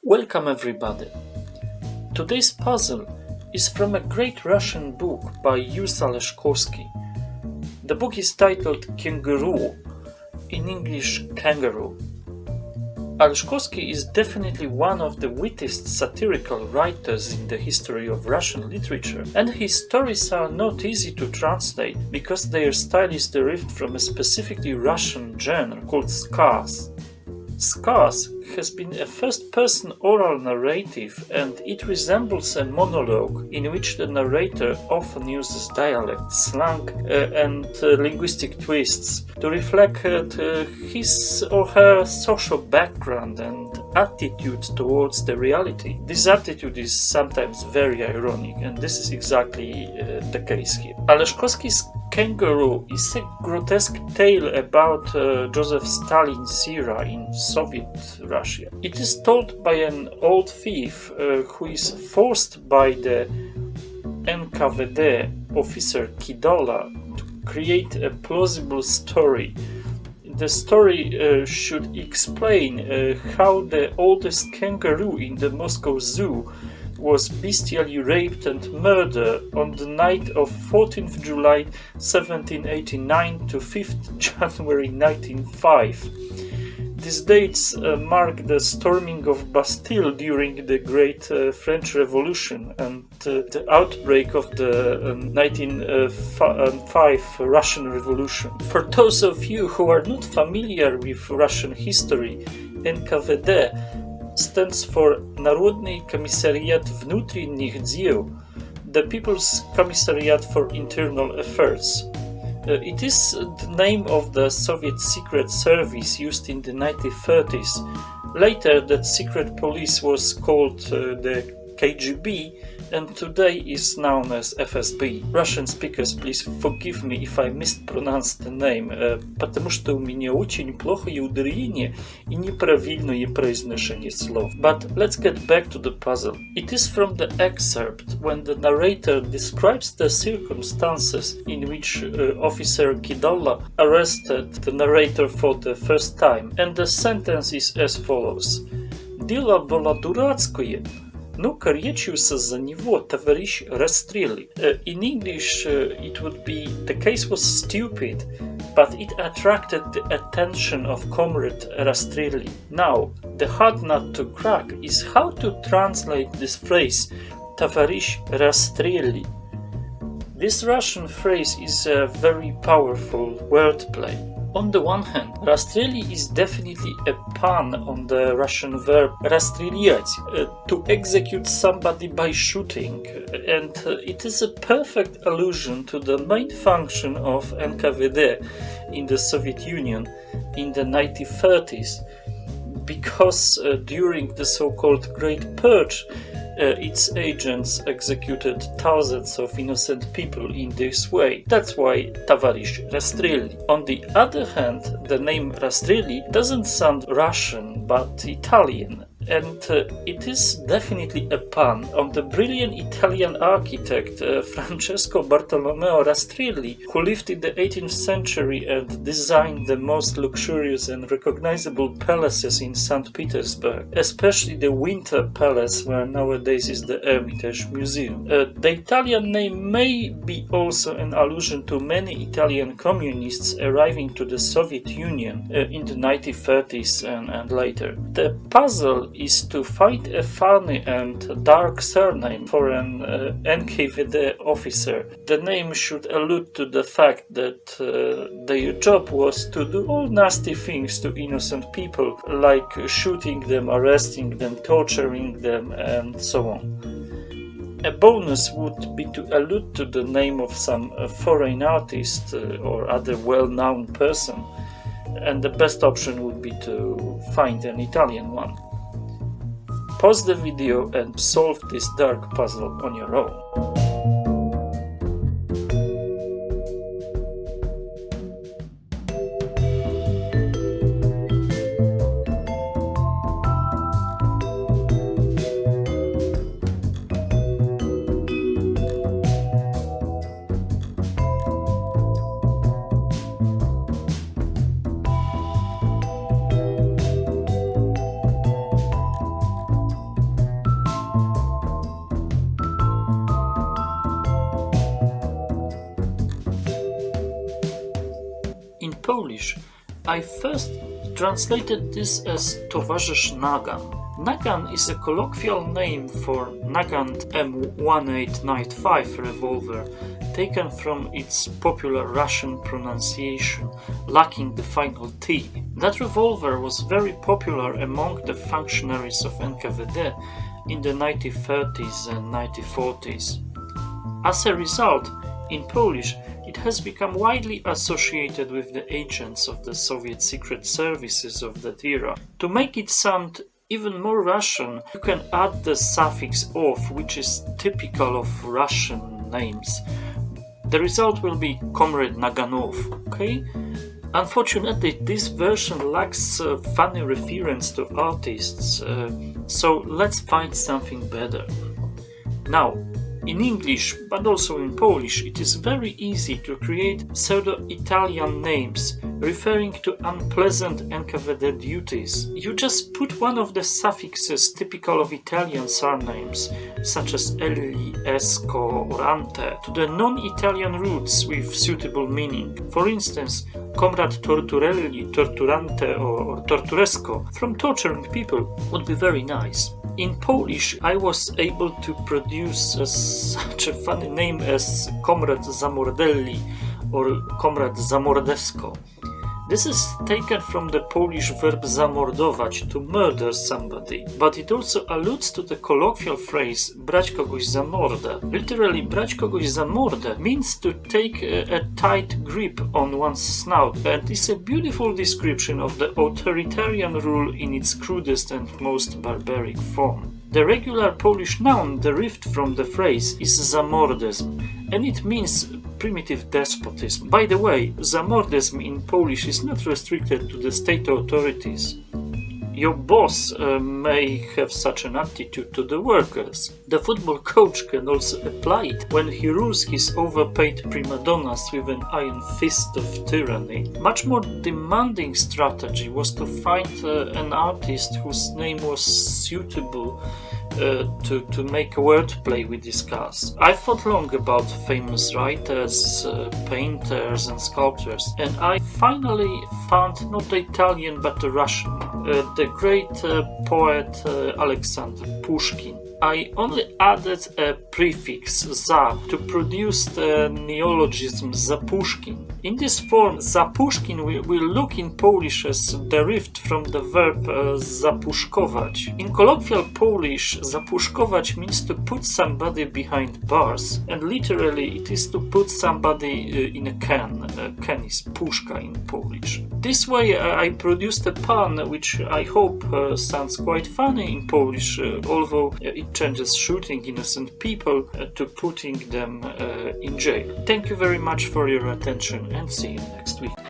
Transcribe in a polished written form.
Welcome everybody. Today's puzzle is from a great Russian book by Aleshkovsky. The book is titled Kangaroo, in English Kangaroo. Aleshkovsky is definitely one of the wittiest satirical writers in the history of Russian literature, and his stories are not easy to translate because their style is derived from a specifically Russian genre called skaz. Skaz has been a first-person oral narrative, and it resembles a monologue in which the narrator often uses dialect, slang, and linguistic twists to reflect his or her social background and attitude towards the reality. This attitude is sometimes very ironic, and this is exactly the case here. Aleshkovsky's Kangaroo is a grotesque tale about Joseph Stalin's era in Soviet Russia. It is told by an old thief who is forced by the NKVD officer Kidola to create a plausible story. The story should explain how the oldest kangaroo in the Moscow Zoo was bestially raped and murdered on the night of 14th July 1789 to 5th January 1905. These dates mark the storming of Bastille during the Great French Revolution and the outbreak of the 1905 Russian Revolution. For those of you who are not familiar with Russian history, NKVD stands for Narodny Komisariat Внутренних Дел, the People's Commissariat for Internal Affairs. It is the name of the Soviet secret service used in the 1930s. Later, that secret police was called the KGB, and today is known as FSB. Russian speakers, please forgive me if I mispronounced the name, потому что у меня очень плохое ударение и неправильное произношение слов. But let's get back to the puzzle. It is from the excerpt when the narrator describes the circumstances in which Officer Kidola arrested the narrator for the first time, and the sentence is as follows. Дело было дурацкое. Но корячился за него товарищ расстрели. In English, it would be, the case was stupid, but it attracted the attention of Comrade Rastrelli. Now, the hard nut to crack is how to translate this phrase, товарищ расстрели. This Russian phrase is a very powerful wordplay. On the one hand, расстрели is definitely a pun on the Russian verb расстрелять, to execute somebody by shooting, and it is a perfect allusion to the main function of NKVD in the Soviet Union in the 1930s, because during the so-called Great Purge, its agents executed thousands of innocent people in this way. That's why товарищ расстрели. On the other hand, the name Rastrelli doesn't sound Russian but Italian, and it is definitely a pun on the brilliant Italian architect Francesco Bartolomeo Rastrelli, who lived in the 18th century and designed the most luxurious and recognizable palaces in St. Petersburg, especially the Winter Palace, where nowadays is the Hermitage Museum. The Italian name may be also an allusion to many Italian communists arriving to the Soviet Union in the 1930s and later. The puzzle is to find a funny and dark surname for an NKVD officer. The name should allude to the fact that their job was to do all nasty things to innocent people, like shooting them, arresting them, torturing them, and so on. A bonus would be to allude to the name of some foreign artist or other well-known person, and the best option would be to find an Italian one. Pause the video and solve this dark puzzle on your own. I first translated this as Towarzysz Nagan. Nagan is a colloquial name for Nagant M1895 revolver, taken from its popular Russian pronunciation, lacking the final T. That revolver was very popular among the functionaries of NKVD in the 1930s and 1940s. As a result, in Polish, it has become widely associated with the agents of the Soviet secret services of that era. To make it sound even more Russian, you can add the suffix "ov", which is typical of Russian names. The result will be Comrade Naganov, okay? Unfortunately, this version lacks funny reference to artists, so let's find something better. Now, in English, but also in Polish, it is very easy to create pseudo-Italian names referring to unpleasant NKVD duties. You just put one of the suffixes typical of Italian surnames, such as Elli, Esco or Ante, to the non-Italian roots with suitable meaning. For instance, Comrade Torturelli, Torturante or Torturesco, from torturing people, would be very nice. In Polish, I was able to produce such a funny name as Comrade Zamordelli or Comrade Zamordesko. This is taken from the Polish verb zamordować, to murder somebody, but it also alludes to the colloquial phrase brać kogoś za mordę. Literally, brać kogoś za mordę means to take a tight grip on one's snout, and is a beautiful description of the authoritarian rule in its crudest and most barbaric form. The regular Polish noun derived from the phrase is zamordyzm, and it means primitive despotism. By the way, zamordyzm in Polish is not restricted to the state authorities. Your boss may have such an attitude to the workers. The football coach can also apply it when he rules his overpaid prima donnas with an iron fist of tyranny. Much more demanding strategy was to find an artist whose name was suitable to make a wordplay we discuss. I thought long about famous writers, painters and sculptors, and I finally found not the Italian but the Russian, the great poet Alexander Pushkin. I only added a prefix za to produce the neologism zapuszkin. In this form, zapuszkin will look in Polish as derived from the verb zapuszkować. In colloquial Polish, zapuszkować means to put somebody behind bars, and literally it is to put somebody in a can. Can is puszka in Polish. This way I produced a pun which I hope sounds quite funny in Polish, although it changes shooting innocent people to putting them in jail. Thank you very much for your attention and see you next week.